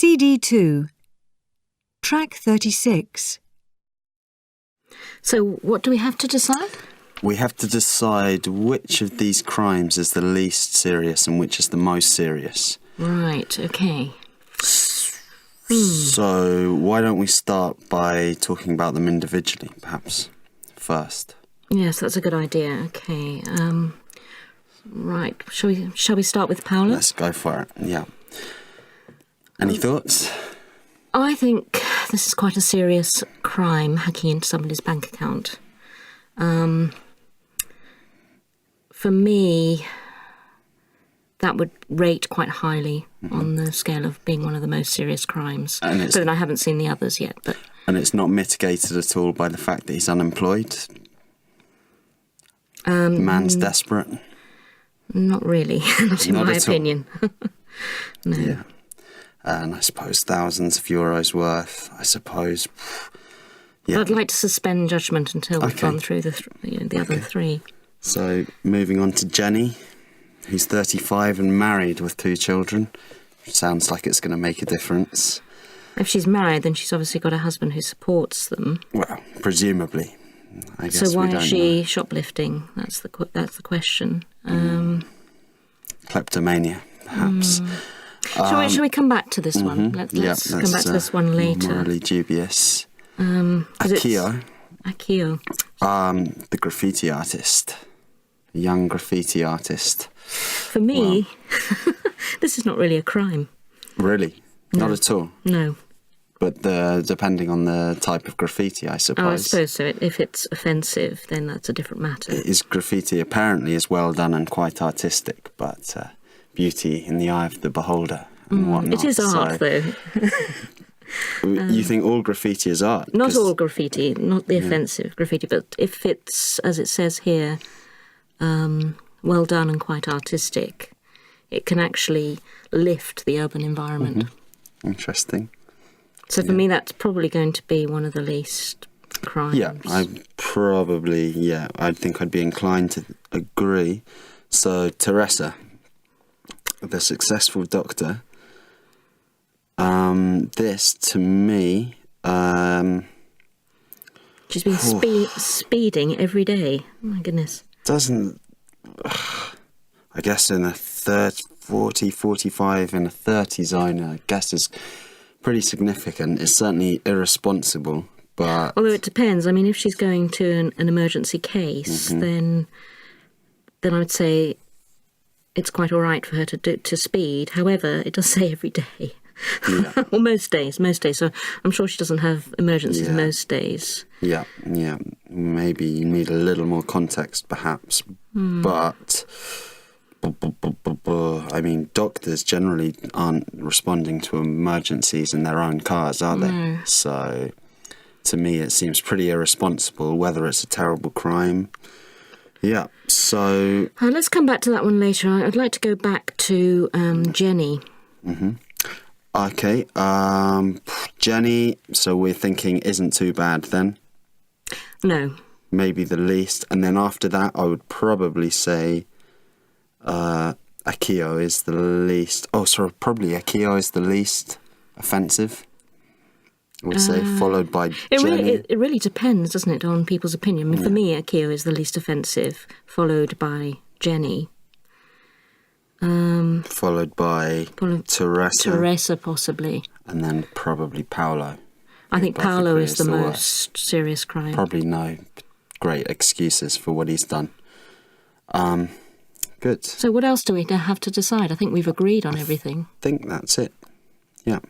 CD2, Track 36. So what do we have to decide? We have to decide which of these crimes is the least serious and which is the most serious. Right, okay. So why don't we start by talking about them individually, perhaps, first? Yes, that's a good idea. Okay. Right. Shall we start with Paolo? Let's go for it, yeah. Any thoughts? I think this is quite a serious crime, hacking into somebody's bank account. For me, that would rate quite highly on the scale of being one of the most serious crimes. But then I haven't seen the others yet. And it's not mitigated at all by the fact that he's unemployed? The man's desperate? Not really, not in my opinion. No. Yeah. And I suppose thousands of euros worth, I suppose. Yeah. I'd like to suspend judgment until we've gone through the other three. So, moving on to Jenny, who's 35 and married with 2 children. Sounds like it's going to make a difference. If she's married, then she's obviously got a husband who supports them. Well, presumably. I guess so why we don't is she know. Shoplifting? That's the question. Kleptomania, perhaps. Shall we come back to this one? Let's come back to this one later. Morally dubious. Akio. The graffiti artist. A young graffiti artist. For me, this is not really a crime. Really? No. Not at all? No. But depending on the type of graffiti, I suppose. Oh, I suppose so. If it's offensive, then that's a different matter. His graffiti apparently is well done and quite artistic, but beauty in the eye of the beholder and whatnot. It is art, though. You think all graffiti is art? Not all graffiti, not the offensive graffiti, but if it's, as it says here, well done and quite artistic, it can actually lift the urban environment. Interesting. So for me, that's probably going to be one of the least crimes. Yeah, I think I'd be inclined to agree. So Teresa, the successful doctor, this to me... she's been speeding every day. Oh my goodness. Doesn't... I guess in a 40, 45 in a 30 zone, I guess is pretty significant. It's certainly irresponsible, but... Although it depends. I mean, if she's going to an emergency case, then I would say it's quite all right for her to speed. However, it does say every day. Yeah. Well, most days. So I'm sure she doesn't have emergencies most days. Yeah. Maybe you need a little more context, perhaps. But... I mean, doctors generally aren't responding to emergencies in their own cars, are they? No. So, to me, it seems pretty irresponsible, whether it's a terrible crime. Yeah, so... Let's come back to that one later. I'd like to go back to Jenny. Okay, Jenny, so we're thinking isn't too bad then? No. Maybe the least. And then after that, I would probably say... Akio is the least... Oh, sorry, probably Akio is the least offensive, I would say, followed by Jenny. It really depends, doesn't it, on people's opinion. I mean, for me, Akio is the least offensive, followed by Jenny. Followed by Teresa. Teresa, possibly. And then probably Paolo. I think Paolo is the most serious crime. Probably no great excuses for what he's done. Good. So what else do we have to decide? I think we've agreed on everything. I think that's it. Yeah.